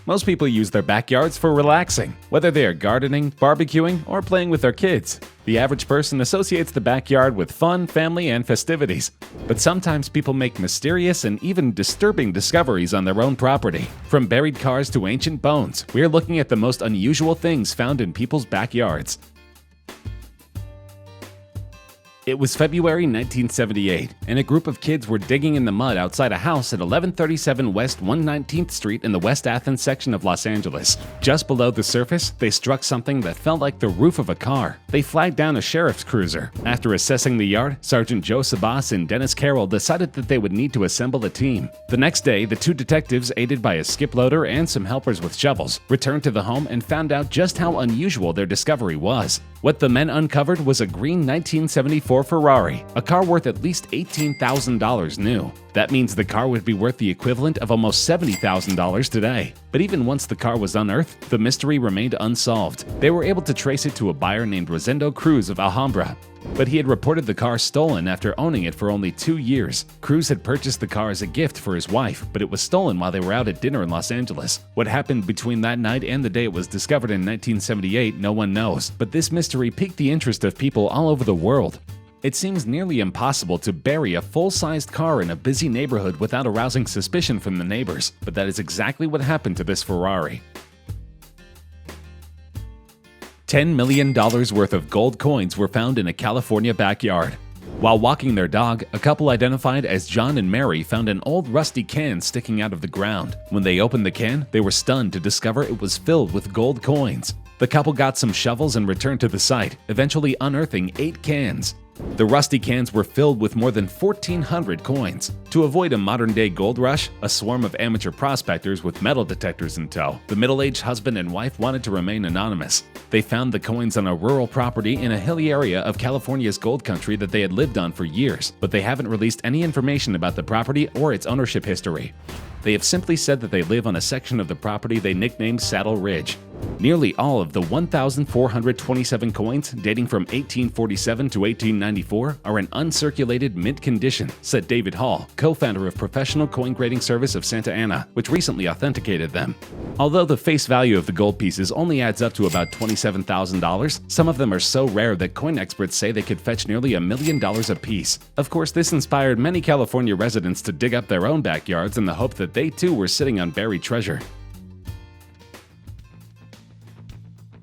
Most people use their backyards for relaxing, whether they are gardening, barbecuing, or playing with their kids. The average person associates the backyard with fun, family, and festivities. But sometimes people make mysterious and even disturbing discoveries on their own property. From buried cars to ancient bones, we're looking at the most unusual things found in people's backyards. It was February 1978, and a group of kids were digging in the mud outside a house at 1137 West 119th Street in the West Athens section of Los Angeles. Just below the surface, they struck something that felt like the roof of a car. They flagged down a sheriff's cruiser. After assessing the yard, Sergeant Joe Sabas and Dennis Carroll decided that they would need to assemble a team. The next day, the two detectives, aided by a skip loader and some helpers with shovels, returned to the home and found out just how unusual their discovery was. What the men uncovered was a green 1974 Ferrari, a car worth at least $18,000 new. That means the car would be worth the equivalent of almost $70,000 today. But even once the car was unearthed, the mystery remained unsolved. They were able to trace it to a buyer named Rosendo Cruz of Alhambra. But he had reported the car stolen after owning it for only 2 years. Cruz had purchased the car as a gift for his wife, but it was stolen while they were out at dinner in Los Angeles. What happened between that night and the day it was discovered in 1978, no one knows. But this mystery piqued the interest of people all over the world. It seems nearly impossible to bury a full-sized car in a busy neighborhood without arousing suspicion from the neighbors, but that is exactly what happened to this Ferrari. $10 million worth of gold coins were found in a California backyard. While walking their dog, a couple identified as John and Mary found an old rusty can sticking out of the ground. When they opened the can, they were stunned to discover it was filled with gold coins. The couple got some shovels and returned to the site, eventually unearthing 8 cans. The rusty cans were filled with more than 1,400 coins. To avoid a modern-day gold rush, a swarm of amateur prospectors with metal detectors in tow, the middle-aged husband and wife wanted to remain anonymous. They found the coins on a rural property in a hilly area of California's gold country that they had lived on for years, but they haven't released any information about the property or its ownership history. They have simply said that they live on a section of the property they nicknamed Saddle Ridge. Nearly all of the 1,427 coins dating from 1847 to 1894 are in uncirculated mint condition, said David Hall, co-founder of professional coin grading service of Santa Ana, which recently authenticated them. Although the face value of the gold pieces only adds up to about $27,000, some of them are so rare that coin experts say they could fetch nearly $1 million a piece. Of course, this inspired many California residents to dig up their own backyards in the hope that they too were sitting on buried treasure.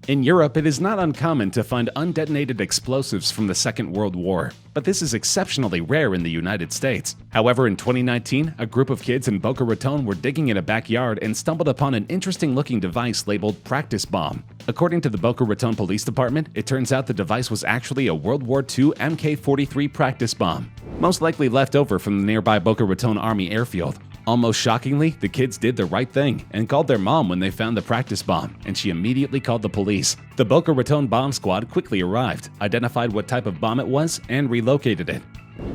In Europe, it is not uncommon to find undetonated explosives from the Second World War, but this is exceptionally rare in the United States. However, in 2019, a group of kids in Boca Raton were digging in a backyard and stumbled upon an interesting-looking device labeled practice bomb. According to the Boca Raton Police Department, it turns out the device was actually a World War II Mk-43 practice bomb, most likely left over from the nearby Boca Raton Army Airfield. Almost shockingly, the kids did the right thing and called their mom when they found the practice bomb, and she immediately called the police. The Boca Raton bomb squad quickly arrived, identified what type of bomb it was, and relocated it.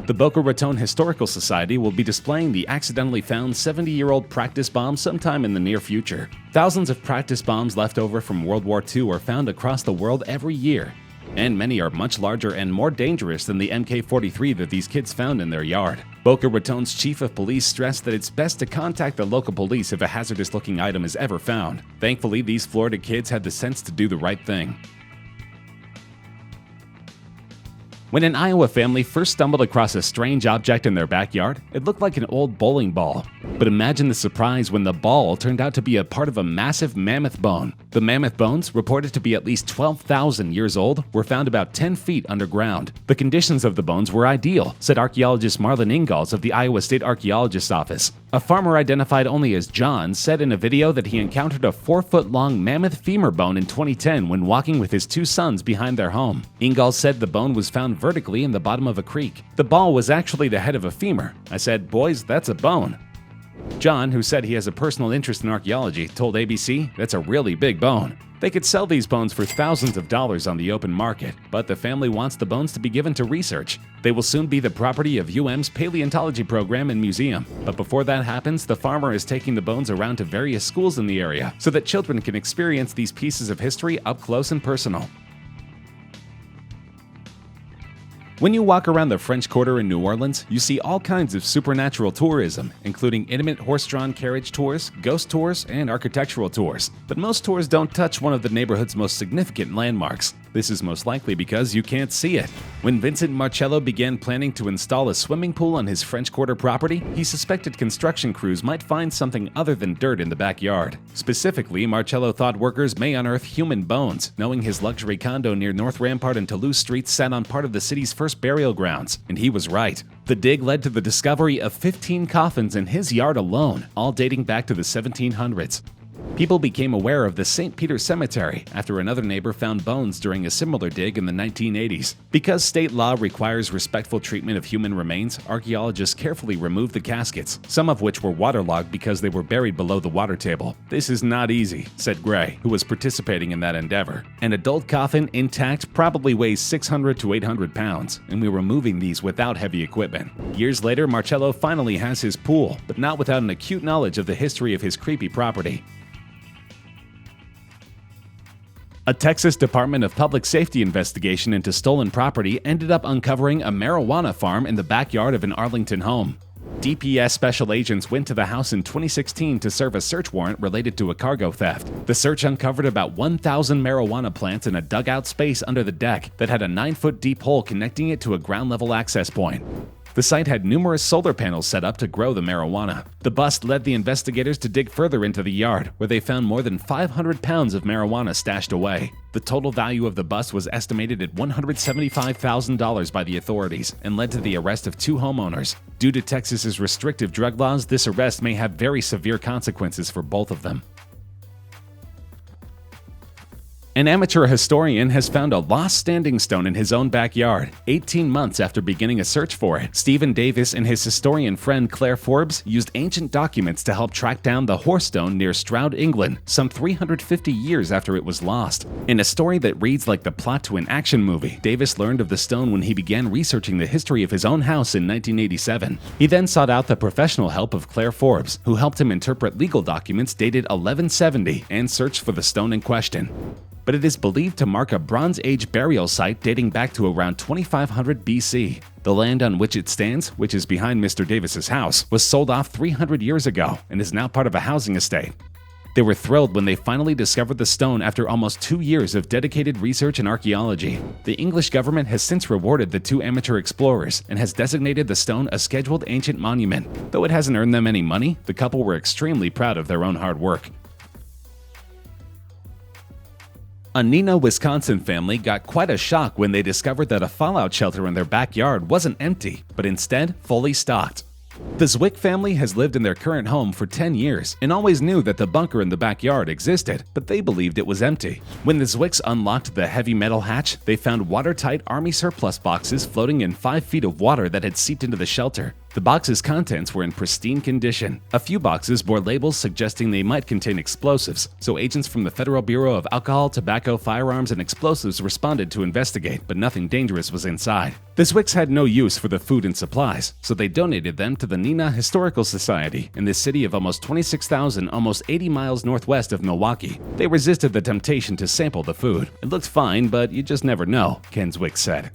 The Boca Raton Historical Society will be displaying the accidentally found 70-year-old practice bomb sometime in the near future. Thousands of practice bombs left over from World War II are found across the world every year, and many are much larger and more dangerous than the Mk-43 that these kids found in their yard. Boca Raton's chief of police stressed that it's best to contact the local police if a hazardous-looking item is ever found. Thankfully, these Florida kids had the sense to do the right thing. When an Iowa family first stumbled across a strange object in their backyard, it looked like an old bowling ball. But imagine the surprise when the ball turned out to be a part of a massive mammoth bone. The mammoth bones, reported to be at least 12,000 years old, were found about 10 feet underground. The conditions of the bones were ideal, said archaeologist Marlon Ingalls of the Iowa State Archaeologist's Office. A farmer identified only as John said in a video that he encountered a 4-foot-long mammoth femur bone in 2010 when walking with his 2 sons behind their home. Ingalls said the bone was found vertically in the bottom of a creek. The ball was actually the head of a femur. I said, "Boys, that's a bone." John, who said he has a personal interest in archaeology, told ABC, "That's a really big bone." They could sell these bones for thousands of dollars on the open market, but the family wants the bones to be given to research. They will soon be the property of UM's paleontology program and museum. But before that happens, the farmer is taking the bones around to various schools in the area so that children can experience these pieces of history up close and personal. When you walk around the French Quarter in New Orleans, you see all kinds of supernatural tourism, including intimate horse-drawn carriage tours, ghost tours, and architectural tours. But most tours don't touch one of the neighborhood's most significant landmarks. This is most likely because you can't see it. When Vincent Marcello began planning to install a swimming pool on his French Quarter property, he suspected construction crews might find something other than dirt in the backyard. Specifically, Marcello thought workers may unearth human bones, knowing his luxury condo near North Rampart and Toulouse Streets sat on part of the city's first burial grounds, and he was right. The dig led to the discovery of 15 coffins in his yard alone, all dating back to the 1700s. People became aware of the St. Peter Cemetery after another neighbor found bones during a similar dig in the 1980s. Because state law requires respectful treatment of human remains, archaeologists carefully removed the caskets, some of which were waterlogged because they were buried below the water table. "This is not easy," said Gray, who was participating in that endeavor. "An adult coffin, intact, probably weighs 600 to 800 pounds, and we were moving these without heavy equipment." Years later, Marcello finally has his pool, but not without an acute knowledge of the history of his creepy property. A Texas Department of Public Safety investigation into stolen property ended up uncovering a marijuana farm in the backyard of an Arlington home. DPS special agents went to the house in 2016 to serve a search warrant related to a cargo theft. The search uncovered about 1,000 marijuana plants in a dugout space under the deck that had a 9-foot deep hole connecting it to a ground-level access point. The site had numerous solar panels set up to grow the marijuana. The bust led the investigators to dig further into the yard, where they found more than 500 pounds of marijuana stashed away. The total value of the bust was estimated at $175,000 by the authorities and led to the arrest of 2 homeowners. Due to Texas's restrictive drug laws, this arrest may have very severe consequences for both of them. An amateur historian has found a lost standing stone in his own backyard, 18 months after beginning a search for it. Stephen Davis and his historian friend Claire Forbes used ancient documents to help track down the horse stone near Stroud, England, some 350 years after it was lost. In a story that reads like the plot to an action movie, Davis learned of the stone when he began researching the history of his own house in 1987. He then sought out the professional help of Claire Forbes, who helped him interpret legal documents dated 1170 and search for the stone in question. But it is believed to mark a Bronze Age burial site dating back to around 2500 BC. The land on which it stands, which is behind Mr. Davis's house, was sold off 300 years ago and is now part of a housing estate. They were thrilled when they finally discovered the stone after almost 2 years of dedicated research and archaeology. The English government has since rewarded the 2 amateur explorers and has designated the stone a scheduled ancient monument. Though it hasn't earned them any money, the couple were extremely proud of their own hard work. A Neenah, Wisconsin family got quite a shock when they discovered that a fallout shelter in their backyard wasn't empty, but instead fully stocked. The Zwick family has lived in their current home for 10 years and always knew that the bunker in the backyard existed, but they believed it was empty. When the Zwicks unlocked the heavy metal hatch, they found watertight Army surplus boxes floating in 5 feet of water that had seeped into the shelter. The box's contents were in pristine condition. A few boxes bore labels suggesting they might contain explosives, so agents from the Federal Bureau of Alcohol, Tobacco, Firearms, and Explosives responded to investigate, but nothing dangerous was inside. The Zwicks had no use for the food and supplies, so they donated them to the Neenah Historical Society in the city of almost 26,000, almost 80 miles northwest of Milwaukee. They resisted the temptation to sample the food. "It looked fine, but you just never know," Ken Zwick said.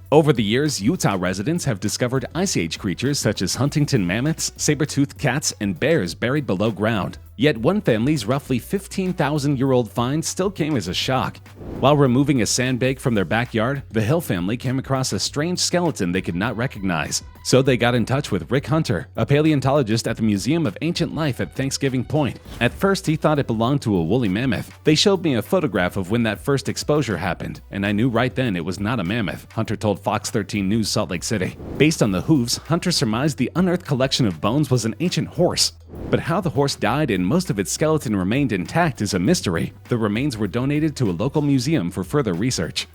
Over the years, Utah residents have discovered Ice Age creatures such as Huntington mammoths, saber-toothed cats, and bears buried below ground. Yet one family's roughly 15,000-year-old find still came as a shock. While removing a sandbag from their backyard, the Hill family came across a strange skeleton they could not recognize. So they got in touch with Rick Hunter, a paleontologist at the Museum of Ancient Life at Thanksgiving Point. At first, he thought it belonged to a woolly mammoth. "They showed me a photograph of when that first exposure happened, and I knew right then it was not a mammoth," Hunter told Fox 13 News Salt Lake City. Based on the hooves, Hunter surmised the unearthed collection of bones was an ancient horse. But how the horse died and most of its skeleton remained intact is a mystery. The remains were donated to a local museum for further research.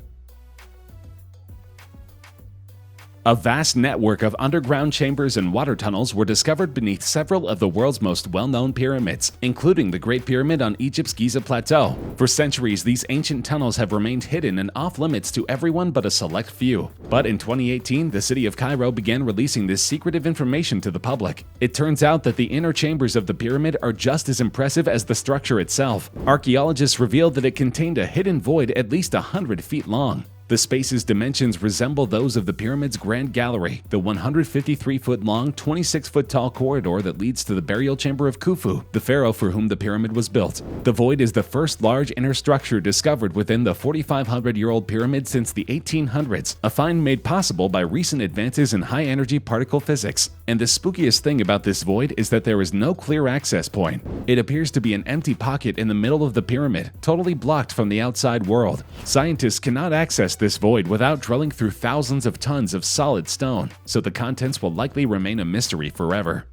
A vast network of underground chambers and water tunnels were discovered beneath several of the world's most well-known pyramids, including the Great Pyramid on Egypt's Giza Plateau. For centuries, these ancient tunnels have remained hidden and off-limits to everyone but a select few. But in 2018, the city of Cairo began releasing this secretive information to the public. It turns out that the inner chambers of the pyramid are just as impressive as the structure itself. Archaeologists revealed that it contained a hidden void at least 100 feet long. The space's dimensions resemble those of the pyramid's Grand Gallery, the 153-foot-long, 26-foot-tall corridor that leads to the burial chamber of Khufu, the pharaoh for whom the pyramid was built. The void is the first large inner structure discovered within the 4,500-year-old pyramid since the 1800s, a find made possible by recent advances in high-energy particle physics. And the spookiest thing about this void is that there is no clear access point. It appears to be an empty pocket in the middle of the pyramid, totally blocked from the outside world. Scientists cannot access this void without drilling through thousands of tons of solid stone, so the contents will likely remain a mystery forever.